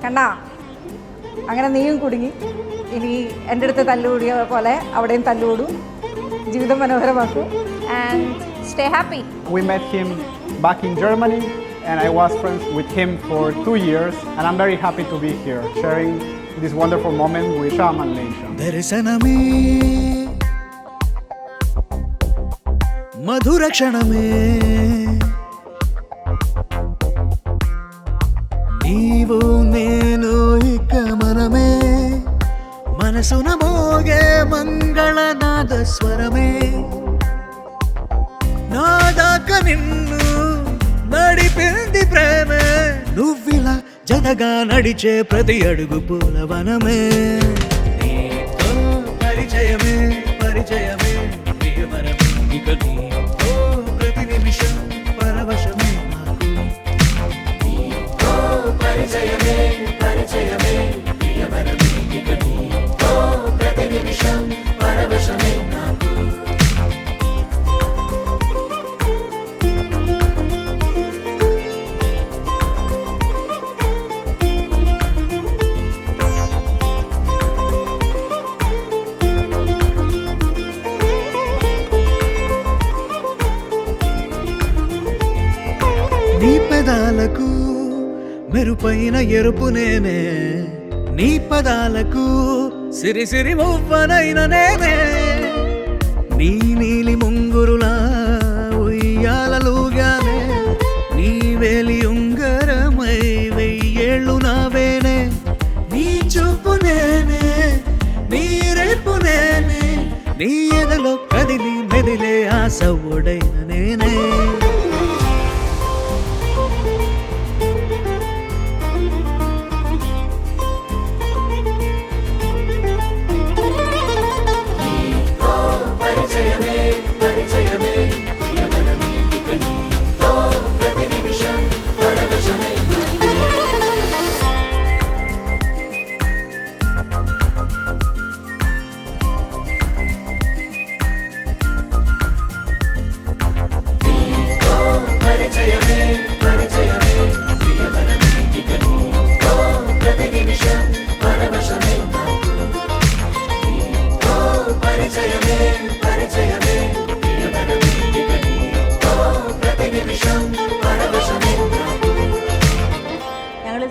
കണ്ണാ, അങ്ങനെ നീയും കുടുങ്ങി. ഇനി എൻ്റെ അടുത്ത് തല്ലുകൂടിയ പോലെ അവിടെയും തല്ലുകൂടും. ജീവിതം മനോഹരമാക്കൂ and stay happy. We met him back in Germany and I was friends with him for 2 years and I'm very happy to be here sharing this wonderful moment with Shaman Nation. దర్శనమే మధుర క్షణమే నీవు నేను ఇక మనమే మనసున మోగే మంగళనాద స్వరమే నాదాక నిన్ను నడిపింది ప్రేమే నువ్విలా జతగా నడిచే ప్రతి అడుగు పూలవనమే నీతో పరిచయమే పరిచయమే ప్రియవరమే ఇక నీతో ప్రతి నిమిషం పరవశమే నాకు నీతో పరిచయమే పరిచయమే ప్రియవరమే ఇక నీతో ప్రతి నిమిషం పరవశమే నాకు నీ పెదాలకు మెరుపైన ఎరుపు నేనే నీ పదాలకు సిరి సిరి మువ్వనైన నేనే నీ నీలి ముంగురులా ఉయ్యాలలుగానే నీ వేలి ఉంగరమై వెయ్యేళ్ళు నావేనే నీ చూపు నేనే నీ రేపు నేనే నీ ఎదలో కదిలి మెదిలే ఆశ ఒడైన నేనే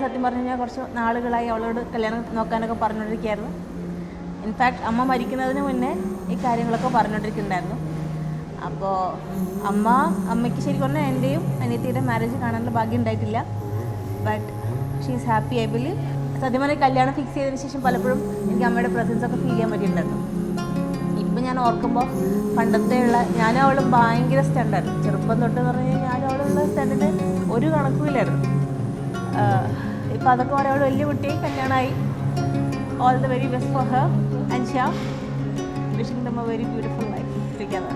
സത്യം പറഞ്ഞു കഴിഞ്ഞാൽ കുറച്ച് നാളുകളായി അവളോട് കല്യാണം നോക്കാനൊക്കെ പറഞ്ഞുകൊണ്ടിരിക്കുകയായിരുന്നു. ഇൻഫാക്ട് അമ്മ മരിക്കുന്നതിന് മുന്നേ ഈ കാര്യങ്ങളൊക്കെ പറഞ്ഞുകൊണ്ടിരിക്കുന്നുണ്ടായിരുന്നു. അപ്പോൾ അമ്മയ്ക്ക് ശരിക്കും പറഞ്ഞാൽ എൻ്റെയും അനിയത്തിയുടെ മാരേജ് കാണാനുള്ള ഭാഗ്യം ഉണ്ടായിട്ടില്ല. But she is happy I believe. സത്യം പറഞ്ഞാൽ കല്യാണം ഫിക്സ് ചെയ്തതിന് ശേഷം പലപ്പോഴും എനിക്ക് അമ്മയുടെ പ്രസൻസൊക്കെ ഫീൽ ചെയ്യാൻ പറ്റിയിട്ടുണ്ടായിരുന്നു. ഇപ്പം ഞാൻ ഓർക്കുമ്പോൾ പണ്ടത്തെയുള്ള ഞാനും അവളും ഭയങ്കര സ്റ്റണ്ടായിരുന്നു. ചെറുപ്പം തൊട്ടെന്ന് പറഞ്ഞു കഴിഞ്ഞാൽ ഞാനും അവളുള്ള സ്റ്റണ്ടിന് ഒരു കണക്കുമില്ലായിരുന്നു. ഇപ്പം അതൊക്കെ പറയുമ്പോൾ വലിയ കുട്ടിയായി കല്യാണമായി. All the very best for her and Shyam. Wishing them a very beautiful life together.